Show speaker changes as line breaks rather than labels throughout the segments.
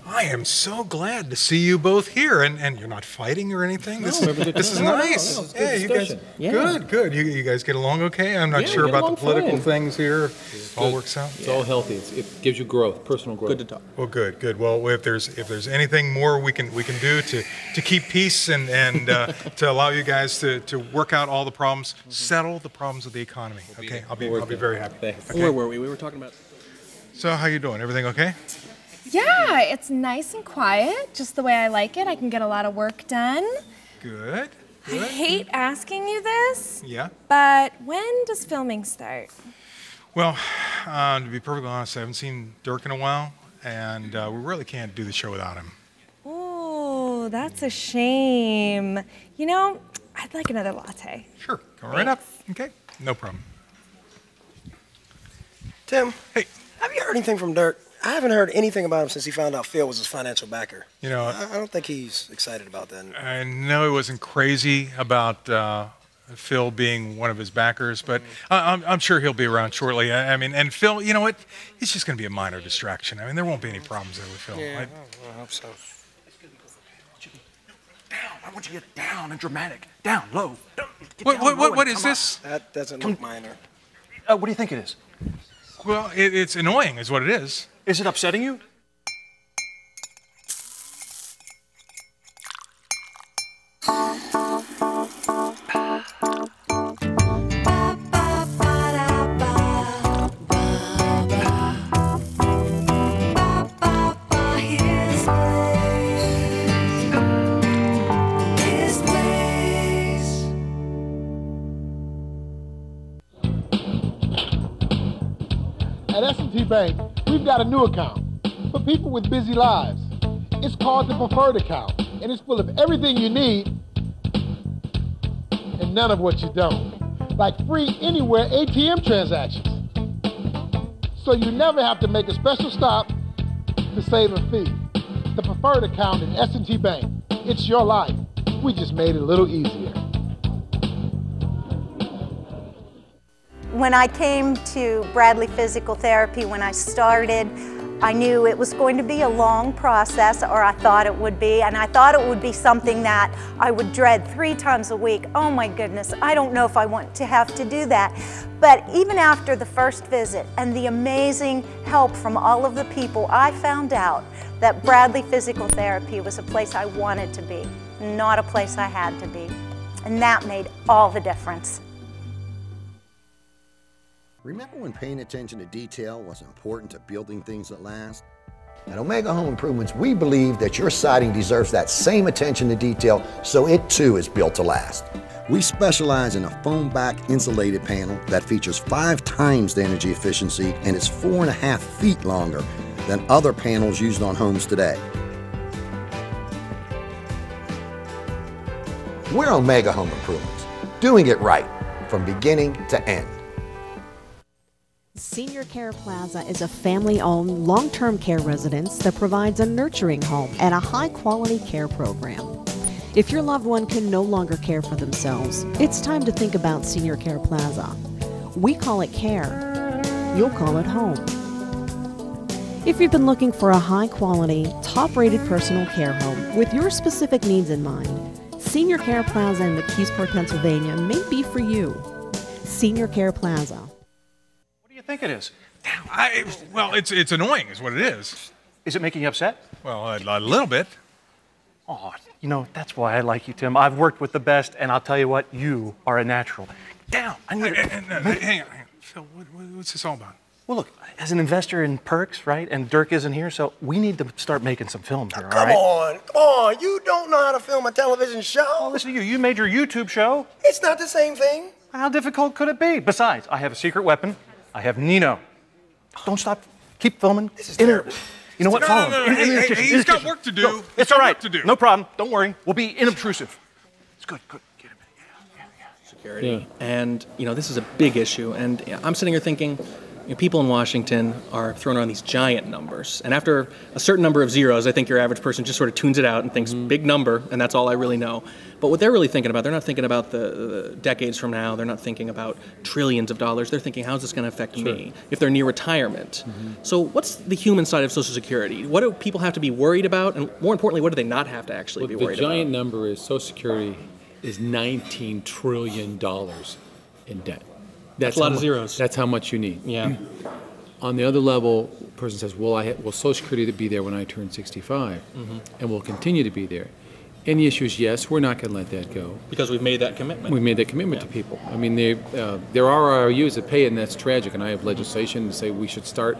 I am so glad to see you both here, and you're not fighting or anything. This is nice.
No,
yeah, you guys.
Yeah.
Good. You guys get along okay? I'm not sure about the political things here. It all works out.
It's all healthy. It gives you growth, personal growth.
Good to talk.
Well, good. Well, if there's anything more we can do to keep peace and to allow you guys to work out all the problems, settle the problems of the economy. Okay, I'll be very happy.
Thanks.
Okay?
Where were we? We were talking about.
So how you doing? Everything okay?
Yeah, it's nice and quiet, just the way I like it. I can get a lot of work done.
Good.
I hate asking you this.
Yeah.
But when does filming start?
Well, to be perfectly honest, I haven't seen Dirk in a while, and we really can't do the show without him.
Oh, that's a shame. You know, I'd like another latte.
Sure. Go right up. Okay. No problem.
Tim.
Hey.
Have you heard anything from Dirk? I haven't heard anything about him since he found out Phil was his financial backer.
You know,
I don't think he's excited about that.
I know he wasn't crazy about Phil being one of his backers, but I'm sure he'll be around shortly. I mean, and Phil, you know what? He's just going to be a minor distraction. I mean, there won't be any problems there with Phil.
Yeah, I hope so.
Down. I want you to get down and dramatic. Down, low.
What is this?
That doesn't look minor.
What do you think it is?
Well, it's annoying, is what it is.
Is it upsetting you?
At S&T Bank, we've got a new account for people with busy lives. It's called the Preferred Account, and it's full of everything you need and none of what you don't, like free anywhere ATM transactions. So you never have to make a special stop to save a fee. The Preferred Account at S&T Bank. It's your life. We just made it a little easier.
When I came to Bradley Physical Therapy, when I started, I knew it was going to be a long process, or I thought it would be, and I thought it would be something that I would dread 3 times a week. Oh my goodness, I don't know if I want to have to do that. But even after the first visit and the amazing help from all of the people, I found out that Bradley Physical Therapy was a place I wanted to be, not a place I had to be. And that made all the difference.
Remember when paying attention to detail was important to building things that last? At Omega Home Improvements, we believe that your siding deserves that same attention to detail so it too is built to last. We specialize in a foam back insulated panel that features 5 times the energy efficiency and is 4.5 feet longer than other panels used on homes today. We're Omega Home Improvements, doing it right from beginning to end.
Senior Care Plaza is a family-owned, long-term care residence that provides a nurturing home and a high-quality care program. If your loved one can no longer care for themselves, it's time to think about Senior Care Plaza. We call it care. You'll call it home. If you've been looking for a high-quality, top-rated personal care home with your specific needs in mind, Senior Care Plaza in McKeesport, Pennsylvania may be for you. Senior Care Plaza.
What do you think it is?
Well, it's annoying, is what it is.
Is it making you upset?
Well, a little bit.
Oh, you know, that's why I like you, Tim. I've worked with the best, and I'll tell you what, you are a natural. Down. I need
Hang on. Phil, what's this all about?
Well, look, as an investor in perks, right, and Dirk isn't here, so we need to start making some films here, all right?
Come on. You don't know how to film a television show.
Oh, listen to you. You made your YouTube show.
It's not the same thing.
How difficult could it be? Besides, I have a secret weapon. I have Nino. Don't stop. Keep filming.
This is terrible.
You know what? Follow him.
Hey, he's got work to do.
No, it's all right. No problem. Don't worry. We'll be inobtrusive. It's good. Get him in.
Security. Yeah. And, you know, this is a big issue. And I'm sitting here thinking, People in Washington are throwing around these giant numbers. And after a certain number of zeros, I think your average person just sort of tunes it out and thinks, big number, and that's all I really know. But what they're really thinking about, they're not thinking about the decades from now. They're not thinking about trillions of dollars. They're thinking, how's this going to affect me if they're near retirement? So what's the human side of Social Security? What do people have to be worried about? And more importantly, what do they not have to actually be worried about?
The giant number is Social Security is $19 trillion in debt.
That's a lot of zeros.
That's how much you need.
Yeah.
On the other level, the person says, will Social Security be there when I turn 65? And will continue to be there? And the issue is, yes, we're not going to let that go.
Because we've made that commitment.
We've made that commitment to people. I mean, there are IOUs that pay it, and that's tragic. And I have legislation to say we should start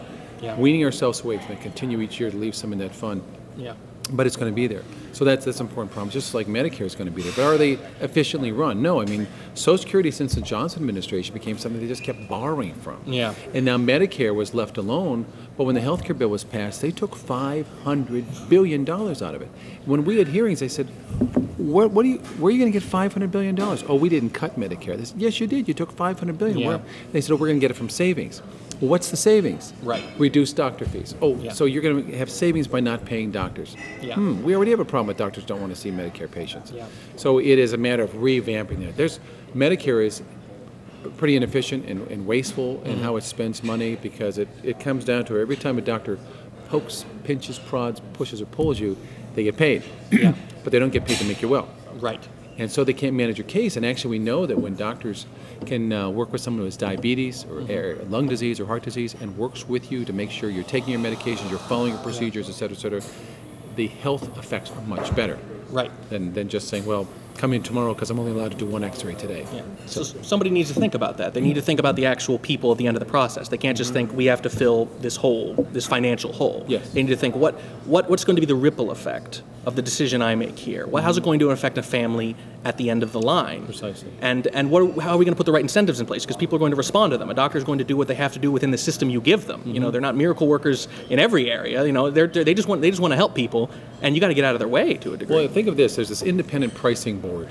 weaning ourselves away from it, continue each year to leave some in that fund.
Yeah.
But it's going to be there. So that's an important problem, just like Medicare is going to be there. But are they efficiently run? No. I mean, Social Security since the Johnson administration became something they just kept borrowing from.
Yeah.
And now Medicare was left alone, but when the health care bill was passed, they took $500 billion out of it. When we had hearings, they said, where are you going to get $500 billion? Oh, we didn't cut Medicare. They said, yes, you did. You took $500 billion.
Yeah.
They said, oh, we're going to get it from savings. Well, what's the savings?
Right.
Reduce doctor fees. Oh, so you're going to have savings by not paying doctors.
Yeah.
We already have a problem with doctors don't want to see Medicare patients.
Yeah.
So it is a matter of revamping that. Medicare is pretty inefficient and wasteful in how it spends money because it comes down to every time a doctor pokes, pinches, prods, pushes, or pulls you, they get paid.
Yeah.
But they don't get paid to make you well.
Right.
And so they can't manage your case. And actually, we know that when doctors can work with someone who has diabetes or lung disease or heart disease and works with you to make sure you're taking your medications, you're following your procedures, et cetera, the health effects are much better.
Right.
Than just saying, well, come in tomorrow because I'm only allowed to do one x-ray today.
Yeah. So somebody needs to think about that. They need to think about the actual people at the end of the process. They can't just think we have to fill this hole, this financial hole.
Yes.
They need to think what's going to be the ripple effect of the decision I make here? How's it going to affect a family at the end of the line?
Precisely.
And how are we going to put the right incentives in place? Because people are going to respond to them. A doctor is going to do what they have to do within the system you give them. You know, they're not miracle workers in every area. You know, they just want to help people, and you got to get out of their way to a degree.
Well, think of this: there's this independent pricing board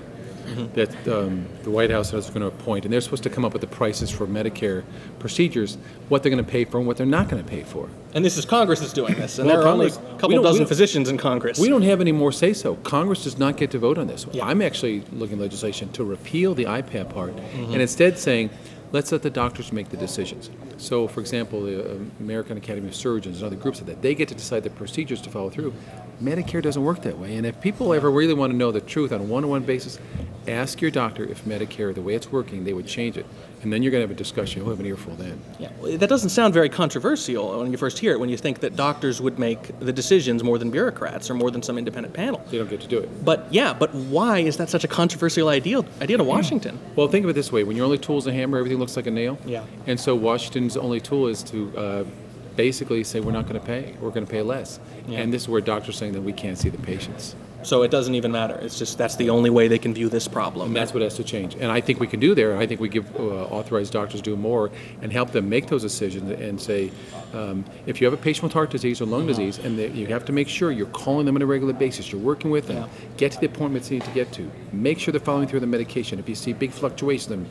that the White House is going to appoint, and they're supposed to come up with the prices for Medicare procedures, what they're going to pay for and what they're not going to pay for.
And this is Congress is doing this, and
Well,
there are only
Congress-
a couple dozen physicians in Congress.
We don't have any more say-so. Congress does not get to vote on this. I'm actually looking at legislation to repeal the IPAP part and instead saying, let's let the doctors make the decisions. So, for example, the American Academy of Surgeons and other groups like that, they get to decide the procedures to follow through. Medicare doesn't work that way. And if people ever really want to know the truth on a one-on-one basis, ask your doctor if Medicare, the way it's working, they would change it. And then you're going to have a discussion. You'll have an earful then.
Yeah, well, that doesn't sound very controversial when you first hear it, when you think that doctors would make the decisions more than bureaucrats or more than some independent panel.
They don't get to do it.
But why is that such a controversial idea to Washington?
Well, think of it this way. When your only tool is a hammer, everything looks like a nail.
Yeah.
And so Washington's only tool is to basically say we're not going to pay. We're going to pay less.
Yeah.
And this is where doctors are saying that we can't see the patients.
So it doesn't even matter. It's just that's the only way they can view this problem.
And that's what has to change. And I think we can do there. I think we give authorized doctors to do more and help them make those decisions and say, if you have a patient with heart disease or lung disease, and you have to make sure you're calling them on a regular basis, you're working with them, get to the appointments you need to get to, make sure they're following through the medication. If you see big fluctuations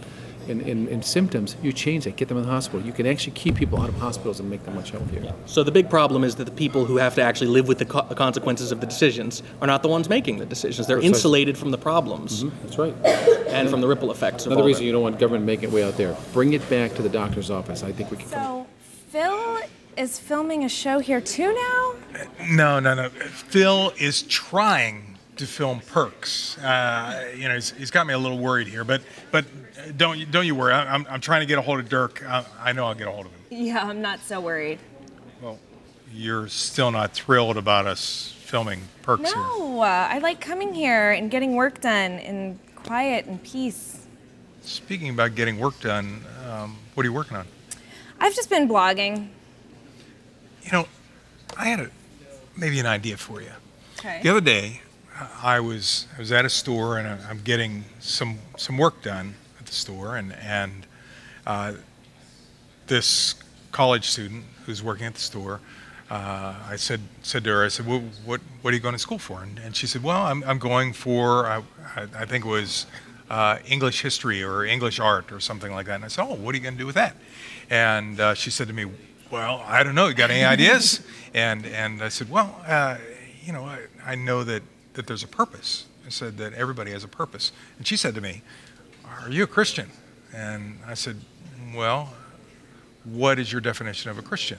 in symptoms, you change that, get them in the hospital. You can actually keep people out of hospitals and make them much healthier.
Yeah. So the big problem is that the people who have to actually live with the consequences of the decisions are not the ones making the decisions. They're insulated from the problems.
That's right.
And from the ripple effects of
Another
all
reason
that.
you don't want government making it way out there. Bring it back to the doctor's office. I think we can
So, Phil is filming a show here too now?
No. Phil is trying to film Perks. He's got me a little worried here, but don't you worry. I'm trying to get a hold of Dirk. I know I'll get a hold of him.
Yeah, I'm not so worried.
Well, you're still not thrilled about us filming Perks here.
No, I like coming here and getting work done in quiet and peace.
Speaking about getting work done, what are you working on?
I've just been blogging.
You know, I had maybe an idea for you.
Okay.
The other day, I was at a store and I'm getting some work done at the store, and this college student who's working at the store, I said to her, I said, well, what are you going to school for? And she said, well, I'm going for, I think it was English history or English art or something like that. And I said, oh, what are you going to do with that? And she said to me, well, I don't know. You got any ideas? And I said, well, you know, I know that there's a purpose. I said that everybody has a purpose. And she said to me, are you a Christian? And I said, well, what is your definition of a Christian?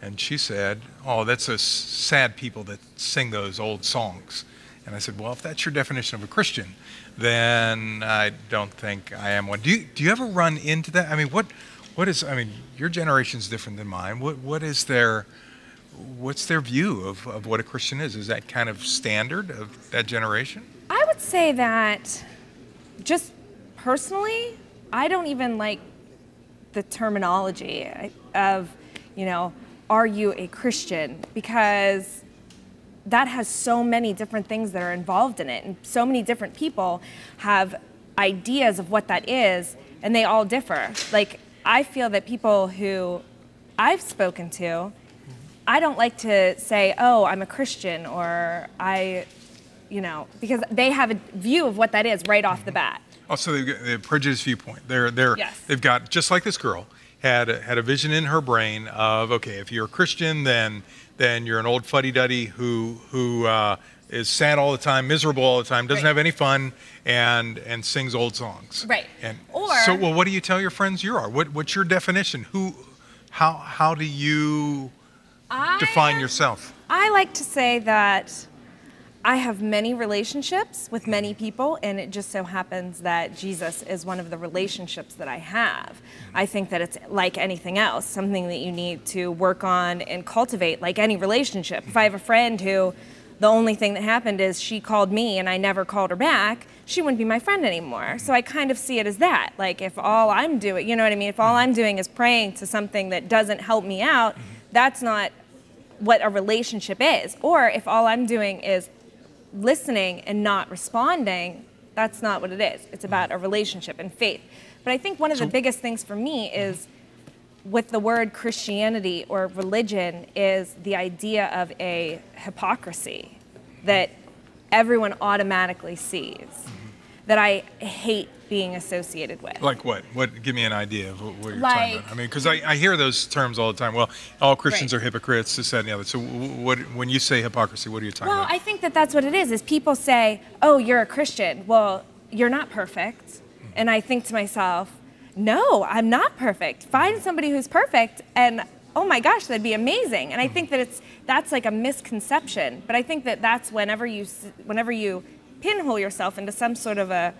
And she said, oh, that's those sad people that sing those old songs. And I said, well, if that's your definition of a Christian, then I don't think I am one. Do you ever run into that? I mean, what is, I mean, your generation's different than mine. What's their view of what a Christian is? Is that kind of standard of that generation?
I would say that just personally, I don't even like the terminology of, you know, are you a Christian? Because that has so many different things that are involved in it, and so many different people have ideas of what that is, and they all differ. Like, I feel that people who I've spoken to, I don't like to say, oh, I'm a Christian, or you know, because they have a view of what that is right off the bat.
Oh, so they've got a prejudiced viewpoint.
Yes.
They've got, just like this girl, had a vision in her brain of, okay, if you're a Christian, then you're an old fuddy-duddy who is sad all the time, miserable all the time, doesn't have any fun, and sings old songs.
Right.
And
or
so, well, what do you tell your friends you are? What's your definition? How do you define yourself?
I like to say that I have many relationships with many people, and it just so happens that Jesus is one of the relationships that I have. I think that it's like anything else, something that you need to work on and cultivate, like any relationship. If I have a friend who the only thing that happened is she called me and I never called her back, she wouldn't be my friend anymore. So I kind of see it as that. Like, if all I'm doing, you know what I mean? If all I'm doing is praying to something that doesn't help me out, that's not what a relationship is. Or if all I'm doing is listening and not responding, that's not what it is. It's about a relationship and faith. But I think one of the biggest things for me is with the word Christianity or religion is the idea of a hypocrisy that everyone automatically sees, that I hate being associated with.
Like what? Give me an idea of what you're talking about. I mean, because I hear those terms all the time. Well, all Christians are hypocrites, this, that, and the other. So when you say hypocrisy, what are you talking about?
Well, I think that that's what it is people say, oh, you're a Christian. Well, you're not perfect. And I think to myself, no, I'm not perfect. Find somebody who's perfect, and oh my gosh, that'd be amazing. And I think that that's like a misconception. But I think that that's whenever you pinhole yourself into some sort of a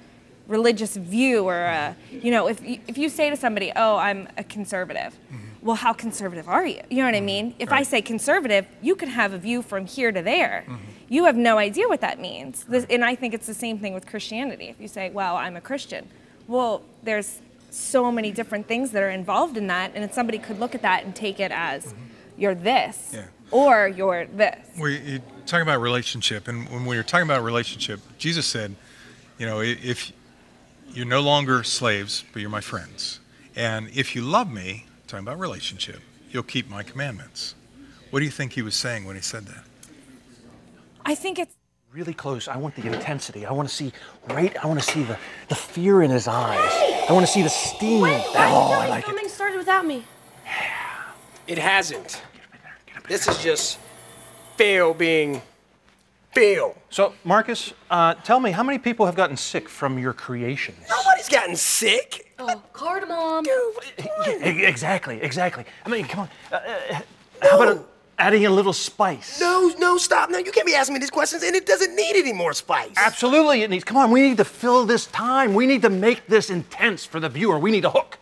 religious view, or you know, if you say to somebody, oh, I'm a conservative, well, how conservative are you? You know what I mean? If I say conservative, you can have a view from here to there. You have no idea what that means. And I think it's the same thing with Christianity. If you say, well, I'm a Christian, well, there's so many different things that are involved in that, and somebody could look at that and take it as you're this, or you're this.
You're talking about relationship, and when you're talking about relationship, Jesus said, you know, if you're no longer slaves, but you're my friends, and if you love me, talking about relationship, you'll keep my commandments. What do you think he was saying when he said that?
I think it's
really close. I want the intensity. I want to see the fear in his eyes. I want to see the steam. I like it.
Filming started without me.
It hasn't. This is just Phil being Phil.
So, Marcus, tell me, how many people have gotten sick from your creations?
Nobody's gotten sick.
Oh, cardamom.
Exactly. I mean, come on. How about adding a little spice?
No, stop. No, you can't be asking me these questions, and it doesn't need any more spice.
Absolutely, it needs. Come on, we need to fill this time. We need to make this intense for the viewer. We need a hook.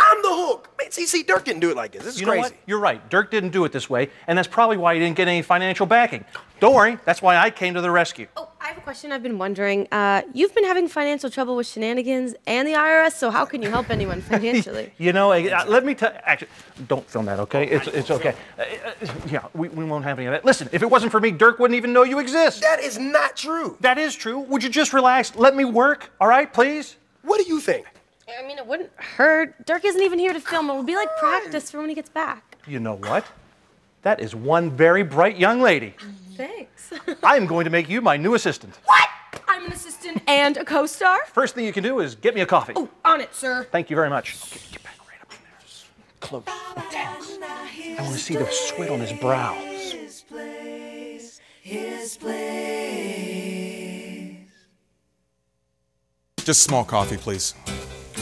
I'm the hook. Man, see, Dirk didn't do it like this. This is crazy.
Know what? You're right. Dirk didn't do it this way, and that's probably why he didn't get any financial backing. Don't worry, that's why I came to the rescue.
Oh, I have a question I've been wondering. You've been having financial trouble with shenanigans and the IRS, so how can you help anyone financially?
You know, let me tell. Actually, don't film that, okay? It's okay. Yeah, we won't have any of that. Listen, if it wasn't for me, Dirk wouldn't even know you exist.
That is not true.
That is true. Would you just relax? Let me work, all right, please?
What do you think?
I mean, it wouldn't hurt. Dirk isn't even here to film. It will be like practice for when he gets back.
You know what? That is one very bright young lady.
Thanks.
I am going to make you my new assistant.
What? I'm an assistant captain and a co-star?
First thing you can do is get me a coffee.
Oh, on it, sir.
Thank you very much. Okay, get back right up in there. Close, intense. I want to see the sweat on his brow.
His place.
Just small coffee, please.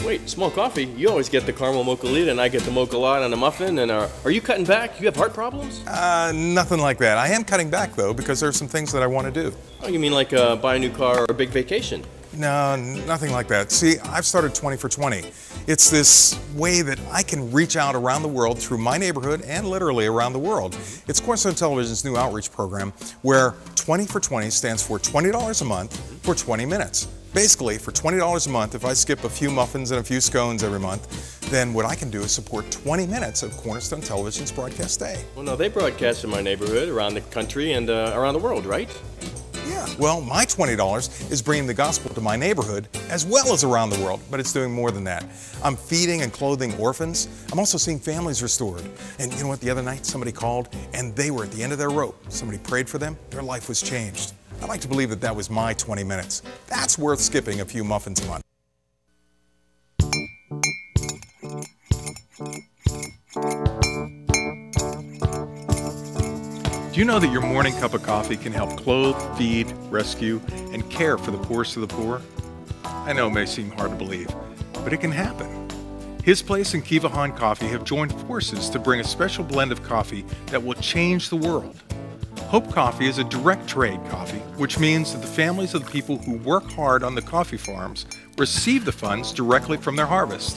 Wait, small coffee? You always get the caramel mocha lead and I get the mocha light on a muffin. And are you cutting back? You have heart problems?
Nothing like that. I am cutting back, though, because there's some things that I want to do.
Oh, you mean like buy a new car or a big vacation?
No, nothing like that. See, I've started 20 for 20. It's this way that I can reach out around the world through my neighborhood and literally around the world. It's Cornerstone Television's new outreach program where 20 for 20 stands for $20 a month for 20 minutes. Basically, for $20 a month, if I skip a few muffins and a few scones every month, then what I can do is support 20 minutes of Cornerstone Television's broadcast day.
Well, no, they broadcast in my neighborhood, around the country, and around the world, right?
Yeah, well, my $20 is bringing the gospel to my neighborhood as well as around the world, but it's doing more than that. I'm feeding and clothing orphans. I'm also seeing families restored. And you know what? The other night, somebody called, and they were at the end of their rope. Somebody prayed for them. Their life was changed. I like to believe that that was my 20 minutes. That's worth skipping a few muffins a month. Do you know that your morning cup of coffee can help clothe, feed, rescue, and care for the poorest of the poor? I know it may seem hard to believe, but it can happen. His Place and Kiva Han Coffee have joined forces to bring a special blend of coffee that will change the world. Hope Coffee is a direct trade coffee, which means that the families of the people who work hard on the coffee farms receive the funds directly from their harvest.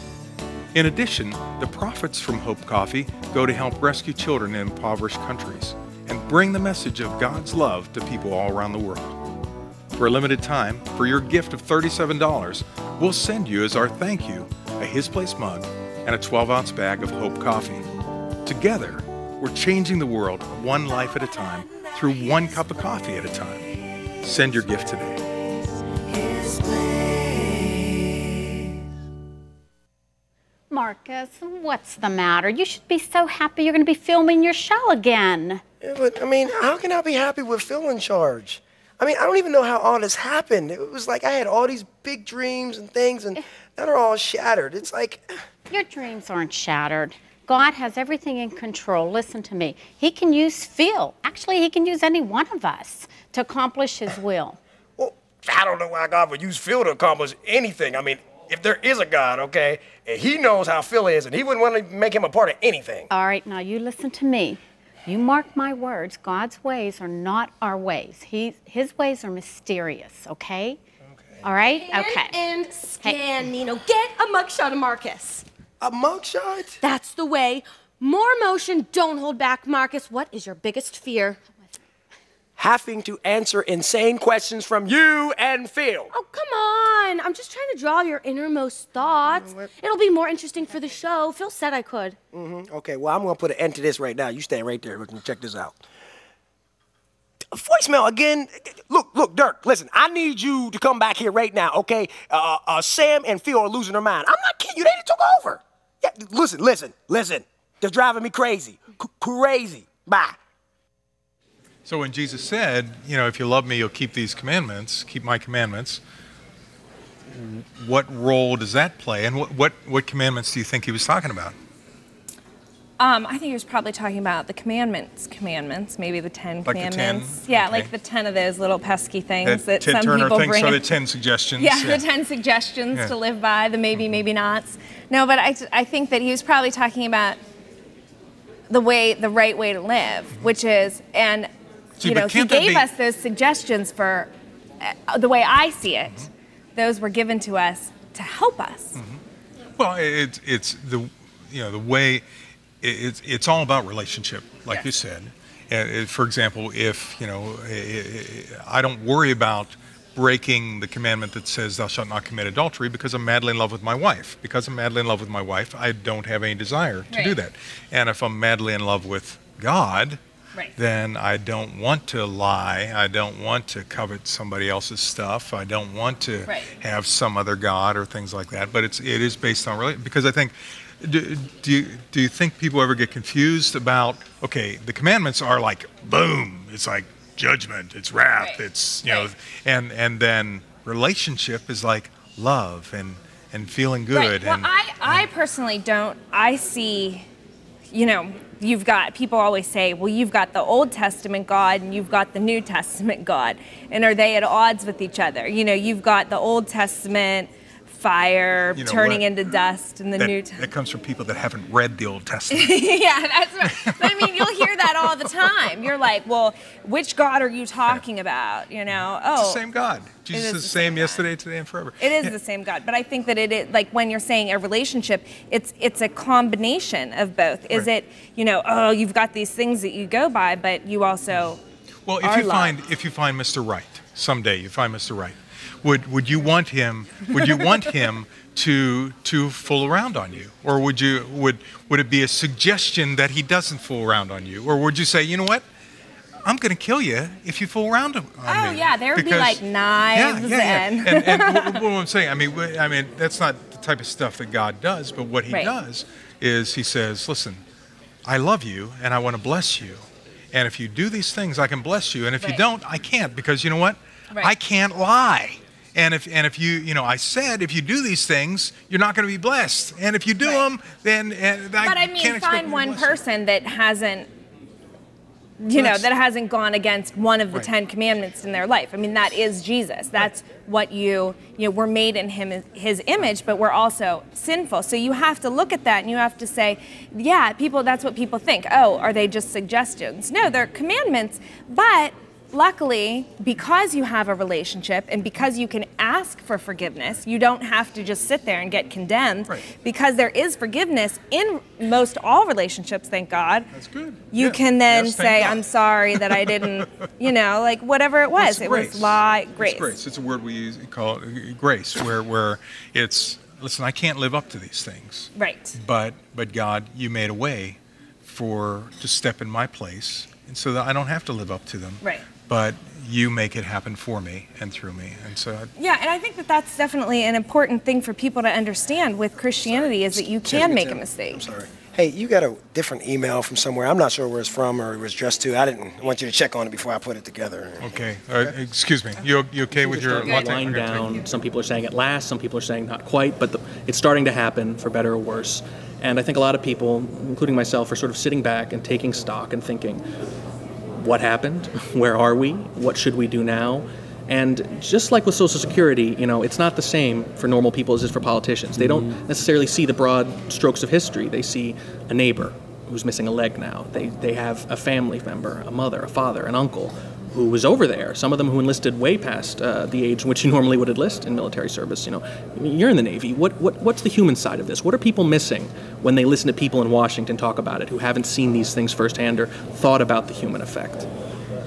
In addition, the profits from Hope Coffee go to help rescue children in impoverished countries and bring the message of God's love to people all around the world. For a limited time, for your gift of $37, we'll send you as our thank you a His Place mug and a 12-ounce bag of Hope Coffee. Together, we're changing the world one life at a time through one cup of coffee at a time. Send your gift today.
Marcus, what's the matter? You should be so happy you're going to be filming your show again.
Yeah, but, I mean, how can I be happy with Phil in charge? I mean, I don't even know how all this happened. It was like I had all these big dreams and things, and now they're all shattered. It's like...
Your dreams aren't shattered. God has everything in control. Listen to me. He can use Phil. Actually, he can use any one of us to accomplish his will.
Well, I don't know why God would use Phil to accomplish anything. I mean, if there is a God, okay, and he knows how Phil is, and he wouldn't want to make him a part of anything.
All right, now you listen to me. You mark my words. God's ways are not our ways. His ways are mysterious, okay? All right? Okay.
And scan, Nino. Get a mugshot of Marcus.
A mugshot?
That's the way. More emotion. Don't hold back, Marcus. What is your biggest fear?
Having to answer insane questions from you and Phil.
Oh, come on. I'm just trying to draw your innermost thoughts. It'll be more interesting for the show. Phil said I could.
Okay, well, I'm going to put an end to this right now. You stand right there. Look, check this out. Voicemail again. Look, Dirk, listen, I need you to come back here right now, okay? Sam and Phil are losing their mind. I'm not kidding you. They just took over. Yeah, listen. They're driving me crazy. Crazy. Bye.
So when Jesus said, you know, if you love me, you'll keep these commandments, keep my commandments, what role does that play? And what commandments do you think he was talking about?
I think he was probably talking about the commandments, maybe the 10 commandments. Yeah,
okay.
like the 10 of those little pesky things that
Ted
some
Turner
people
things,
bring.
so the 10 suggestions.
Yeah, the 10 suggestions to live by, the maybe, maybe nots. No, but I think that he was probably talking about the right way to live, which is, and you know, he gave us those suggestions for the way I see it. Those were given to us to help us.
Well, it's the way. It's all about relationship, like you said. For example, if I don't worry about breaking the commandment that says thou shalt not commit adultery because I'm madly in love with my wife. Because I'm madly in love with my wife, I don't have any desire to do that. And if I'm madly in love with God, then I don't want to lie. I don't want to covet somebody else's stuff. I don't want to have some other God or things like that. But it is based on because I think. Do you think people ever get confused about, okay, the commandments are like boom, it's like judgment, it's wrath, it's and then relationship is like love and feeling good.
Right. Well,
And
I personally don't. I see, you've got, people always say, well, you've got the Old Testament God and you've got the New Testament God. And are they at odds with each other? You've got the Old Testament fire turning into dust and the New Testament.
That comes from people that haven't read the Old Testament.
Yeah, that's right. But I mean, you'll hear that all the time. You're like, well, which God are you talking about?
It's the same God. Jesus is the same yesterday, today, and forever.
It is the same God, but I think that it is, like when you're saying a relationship, it's a combination of both. Is it, you've got these things that you go by, but you also
if you find Mr. Right someday, you find Mr. Right, would you want him to fool around on you, or would it be a suggestion that he doesn't fool around on you, or would you say, you know what? I'm going to kill you if you fool around on me.
Oh yeah, there would be like knives and.
and what I'm saying, I mean, that's not the type of stuff that God does. But what He does is He says, "Listen, I love you and I want to bless you, and if you do these things, I can bless you, and if you don't, I can't, because you know what? I can't lie. And if you, I said if you do these things, you're not going to be blessed, and if you do them, then
But I mean, find one person that hasn't. That hasn't gone against one of the 10 commandments in their life. I mean, that is Jesus. That's what we're made in His image, but we're also sinful. So you have to look at that and you have to say, yeah, that's what people think. Oh, are they just suggestions? No, they're commandments, but luckily, because you have a relationship and because you can ask for forgiveness, you don't have to just sit there and get condemned. Because there is forgiveness in most all relationships, thank God.
That's good.
You can then say, I'm sorry that I didn't, like whatever it was. It was grace.
It's grace. It's a word we call grace, where it's, listen, I can't live up to these things.
Right.
But God, you made a way to step in my place, and so that I don't have to live up to them.
Right.
But you make it happen for me and through me, and so.
Yeah, and I think that that's definitely an important thing for people to understand with Christianity is that you can make a mistake.
I'm sorry. Hey, you got a different email from somewhere. I'm not sure where it's from or it was addressed to. I want you to check on it before I put it together.
Okay. Excuse me. You okay with your
line down? Some people are saying at last. Some people are saying not quite. But it's starting to happen, for better or worse. And I think a lot of people, including myself, are sort of sitting back and taking stock and thinking, what happened? Where are we? What should we do now? And just like with Social Security, it's not the same for normal people as it is for politicians. They don't necessarily see the broad strokes of history. They see a neighbor who's missing a leg now. They have a family member, a mother, a father, an uncle who was over there. Some of them who enlisted way past the age in which you normally would enlist in military service. You're in the Navy. What's the human side of this? What are people missing when they listen to people in Washington talk about it who haven't seen these things firsthand or thought about the human effect?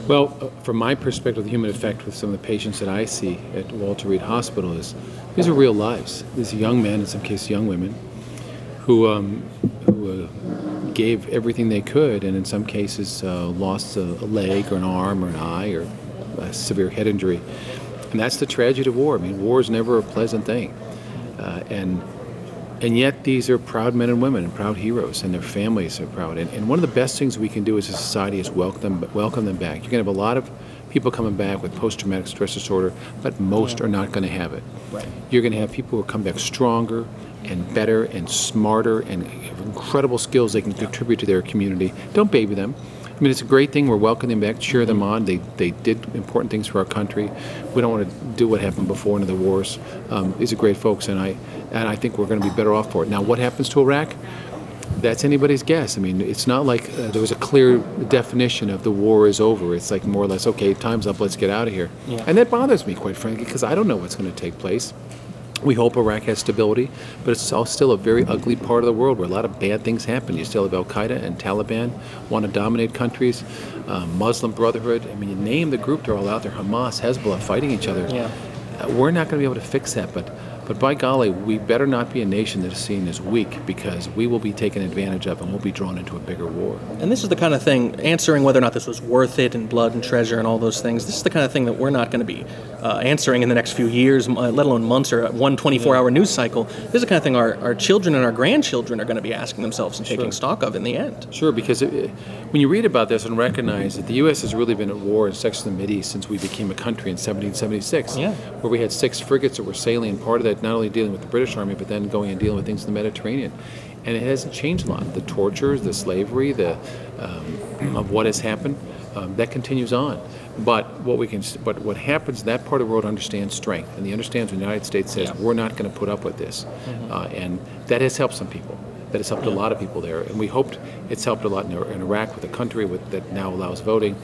Well, from my perspective, the human effect with some of the patients that I see at Walter Reed Hospital is these are real lives. These are young men, in some cases young women, who gave everything they could, and in some cases lost a leg or an arm or an eye or a severe head injury. And that's the tragedy of war. I mean, war is never a pleasant thing. And yet these are proud men and women and proud heroes, and their families are proud. And one of the best things we can do as a society is welcome them back. You're going to have a lot of people coming back with post-traumatic stress disorder, but most are not going to have it.
Right.
You're going to have people who come back stronger and better and smarter and have incredible skills they can contribute to their community. Don't baby them. I mean, it's a great thing. We're welcoming them back, cheer them on. They did important things for our country. We don't want to do what happened before in the wars. These are great folks, and I think we're going to be better off for it. Now, what happens to Iraq? That's anybody's guess. I mean, it's not like there was a clear definition of the war is over. It's like more or less, okay, time's up, let's get out of here.
Yeah.
And that bothers me, quite frankly, because I don't know what's going to take place. We hope Iraq has stability, but it's still a very ugly part of the world where a lot of bad things happen. You still have Al-Qaeda and Taliban want to dominate countries, Muslim Brotherhood. I mean, you name the group, they're all out there. Hamas, Hezbollah, fighting each other.
Yeah.
We're not going to be able to fix that, but But by golly, we better not be a nation that is seen as weak, because we will be taken advantage of and we'll be drawn into a bigger war.
And this is the kind of thing, answering whether or not this was worth it and blood and treasure and all those things, this is the kind of thing that we're not going to be answering in the next few years, let alone months or one 24-hour news cycle. This is the kind of thing our children and our grandchildren are going to be asking themselves and taking stock of in the end.
Sure, because when you read about this and recognize that the U.S. has really been at war in sections of the Mideast since we became a country in 1776, where we had 6 frigates that were sailing, part of that not only dealing with the British Army, but then going and dealing with things in the Mediterranean. And it hasn't changed a lot. The tortures, the slavery, of what has happened, that continues on. But what happens, that part of the world understands strength, and the understands when the United States says we're not going to put up with this, and that has helped some people. That has helped a lot of people there, and we hoped it's helped a lot in Iraq with a country that now allows voting.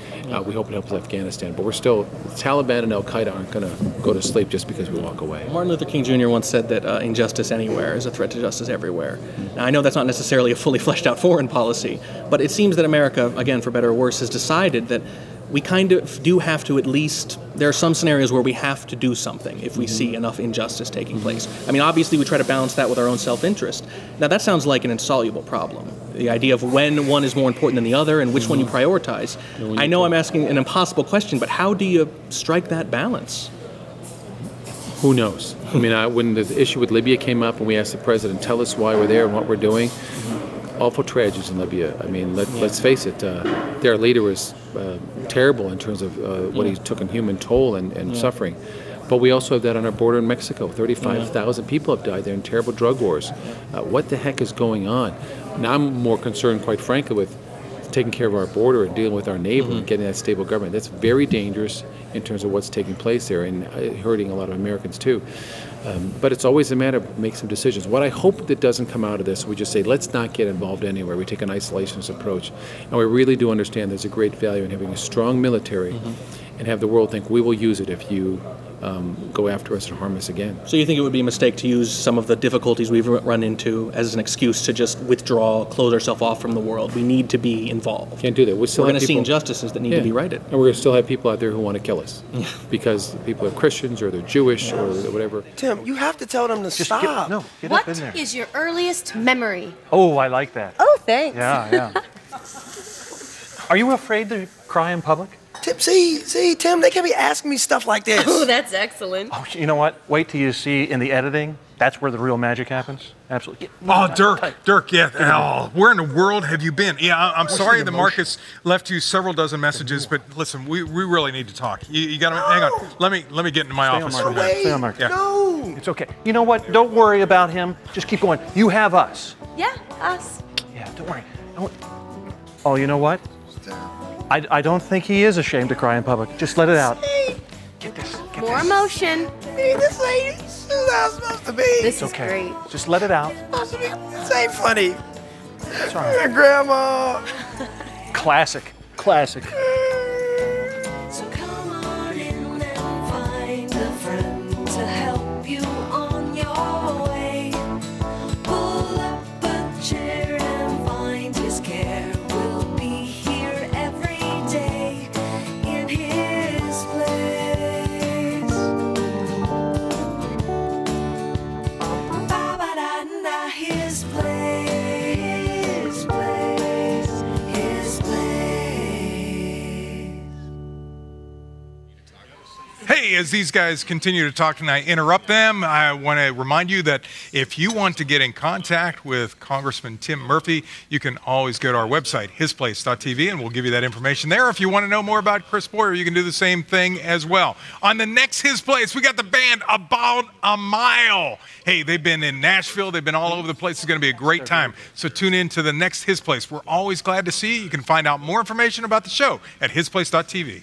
We hope it helps Afghanistan, but we're still, Taliban and Al-Qaeda aren't going to go to sleep just because we walk away.
Martin Luther King Jr. once said that injustice anywhere is a threat to justice everywhere. Now, I know that's not necessarily a fully fleshed out foreign policy, but it seems that America, again, for better or worse, has decided that we kind of do have to, at least, there are some scenarios where we have to do something if we see enough injustice taking place. I mean, obviously we try to balance that with our own self-interest. Now that sounds like an insoluble problem. The idea of when one is more important than the other and which one you prioritize. I know I'm asking an impossible question, but how do you strike that balance?
Who knows? I mean, when the issue with Libya came up and we asked the president, tell us why we're there and what we're doing, awful tragedies in Libya. I mean, let's face it, their leader was terrible in terms of what he took in human toll and suffering. But we also have that on our border in Mexico. 35,000 people have died there in terrible drug wars. What the heck is going on? Now I'm more concerned, quite frankly, with taking care of our border and dealing with our neighbor and getting that stable government. That's very dangerous in terms of what's taking place there and hurting a lot of Americans too. But it's always a matter of making some decisions. What I hope that doesn't come out of this, we just say, let's not get involved anywhere. We take an isolationist approach. And we really do understand there's a great value in having a strong military and have the world think we will use it if you go after us and harm us again.
So you think it would be a mistake to use some of the difficulties we've run into as an excuse to just withdraw, close ourselves off from the world? We need to be involved.
Can't do that. We're
going to see injustices that need to be righted.
And we're going to still have people out there who want to kill us because people are Christians or they're Jewish or whatever.
Tim, you have to tell them to stop.
Get
What
up in there.
is your earliest memory?
Oh, I like that.
Oh, thanks.
Yeah. Are you afraid to cry in public?
Tim, see, Tim, they can't be asking me stuff like this.
Oh, that's excellent.
Oh, you know what? Wait till you see in the editing. That's where the real magic happens. Absolutely.
Dirk, yeah. Oh, where in the world have you been? Yeah, I'm sorry that Marcus left you several dozen messages, but listen, we really need to talk. You got to hang on. Let me get into my office for a minute.
Stay on, Marcus.
Yeah.
No.
It's okay. You know what? Don't worry about him. Just keep going. You have us.
Yeah, us.
Yeah, don't worry. Oh, you know what? I don't think he is ashamed to cry in public. Just let it out. Get this.
More emotion.
This ain't how it's supposed to be.
This is
Okay.
great.
Just let it out.
This ain't funny.
It's all right.
Grandma.
Classic.
So come on in and find a friend to help you on your way. Pull up a chair and find his care. We'll be here every day in his place. Ba-ba-da-da, his place, his place, his place.
Hey, as these guys continue to talk and I interrupt them, I want to remind you that if you want to get in contact with Congressman Tim Murphy, you can always go to our website, hisplace.tv, and we'll give you that information there. If you want to know more about Chris Bowyer, you can do the same thing as well. On the next His Place, we got the band About a Mile. Hey, they've been in Nashville. They've been all over the place. It's going to be a great time. So tune in to the next His Place. We're always glad to see you. You can find out more information about the show at hisplace.tv.